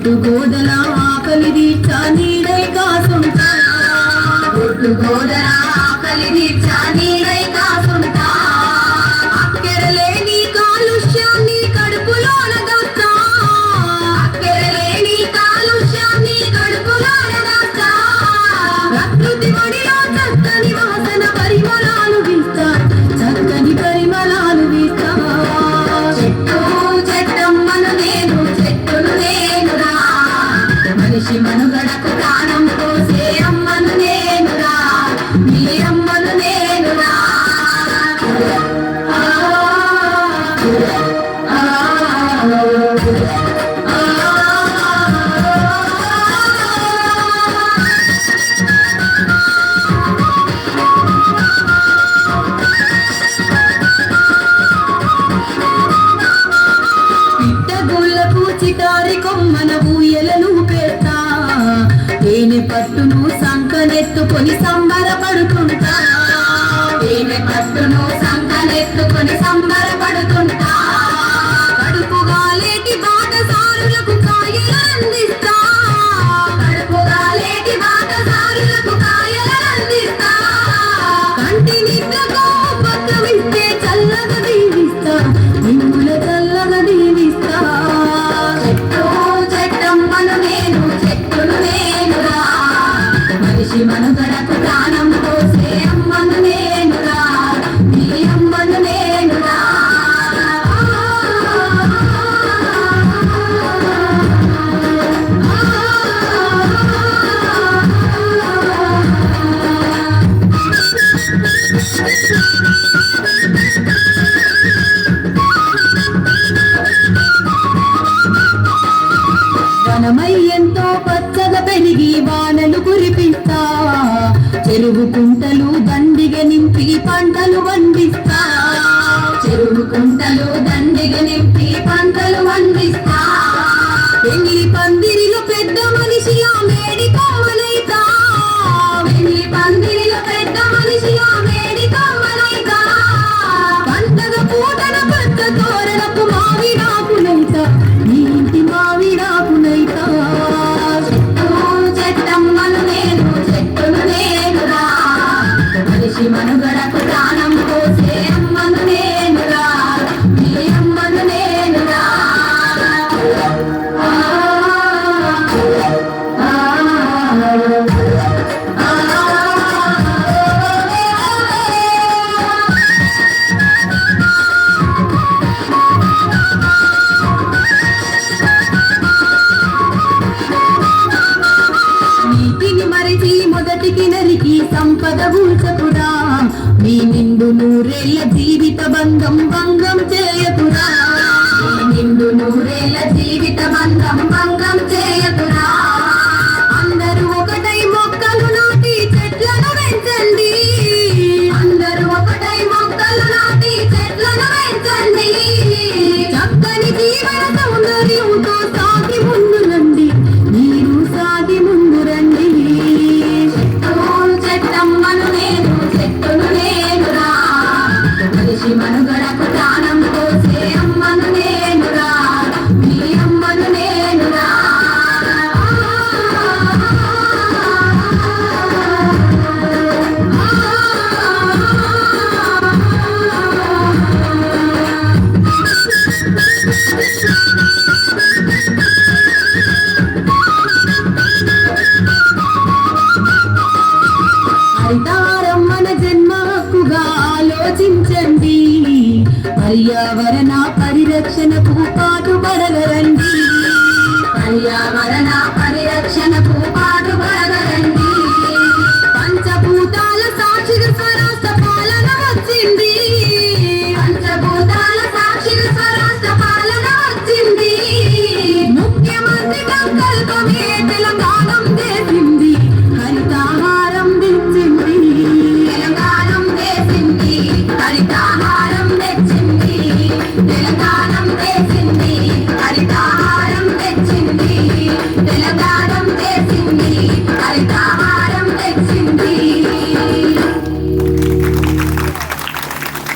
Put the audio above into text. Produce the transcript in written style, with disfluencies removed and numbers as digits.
ఒట్టు గోదల ఆకలి తీర్చా నీడై కాసుంటా ఒట్టు గోదల ఆకలి తీర్చా నీడై కాసుంటా అక్కెరలేని కాలుష్యాన్ని కడుపులోన దాస్తా అక్కెరలేని కాలుష్యాన్ని కడుపులోన దాస్తా ప్రకృతి ఒడిలో చక్కని వాసన పరిమళాలు వీస్తా చక్కని పరిమళాలు వీస్తా చెట్టు చెట్టమ్మను నేను చెట్టును నేనురా మనిషి మనుగడకు ప్రాణం పోసే అమ్మను నేనురా మీ అమ్మను నేనురా పిట్టగోళ్ళకు చిటారి కొమ్మన ఊయలను పెడతా తేనె పట్టును సంకనెత్తుకొని సంబరపడుతుంటా తేనె పట్టును సంకనెత్తుకొని సంబరపడుతుంటా కడుపుగా లేటి బాటసారులకు కాయలు అందిస్తా కడుపుగా లేటి బాటసారులకు కాయలు అందిస్తా కంటి నిద్రకు ఉపక్రమిస్తే చల్లగా దీవిస్తా నిన్నుల చల్లగా దీవిస్తా చెట్టు చెట్టమ్మను నేను చెట్టును నేనురా మనిషి మనుగడకు ప్రాణం పోసే అమ్మను నేనురా నీ అమ్మను నేనురా వనమై ఎంతో పచ్చగా పెరిగి వానలు కురిపిస్తా చెరువు కుంటలు దండిగా నింపి పంటలు వండిస్తా చెరువు కుంటలు దండిగా నింపి పంటలు వండిస్తా పెళ్లి పందిరిలో పెద్ద మనిషిలా మేడి కొమ్మనైతా పెళ్లి పందిరిలో పెద్ద మనిషిలా మేడి కొమ్మనైతా పంటగా పూటన పచ్చ తోరణపు మావిడాకునైతా నీ ఇంటి మావిడాకునైతా చెట్టు చెట్టమ్మను నేను చెట్టును నేనురా మనిషి మనుగడకు ప్రాణం పోసే అమ్మను నేనురా నీ అమ్మను నేనురా నీతిని మరిచి మొదటికి నరికి సంపద ఊచకురా మీ నిండు నూరేళ్ల జీవిత బంధం భంగం చేయకురా మీ నిండు నూరేళ్ల జీవిత బంధం భంగం చేయకురా అందరూ ఒకటై మొక్కలు నాటి చెట్లను పెంచండి అందరూ ఒకటై మొక్కలు నాటి చెట్లను పెంచండి చక్కని జీవన సౌందర్యంతో సాగి ముందు రండి మీరు సాగి ముందు రండి చెట్టు చెట్టమ్మను నేను చెట్టును నేనురా మనిషి మనుగడకు ప్రాణం పోసే అమ్మను నేనురా మీ అమ్మను నేనురా హరితారమ్మన జన్మ హక్కుగా ఆలోచించండి పర్యావరణ పరిరక్షణకు పాటుపడగరండి పర్యావరణ పరిరక్షణకు పాటుపడ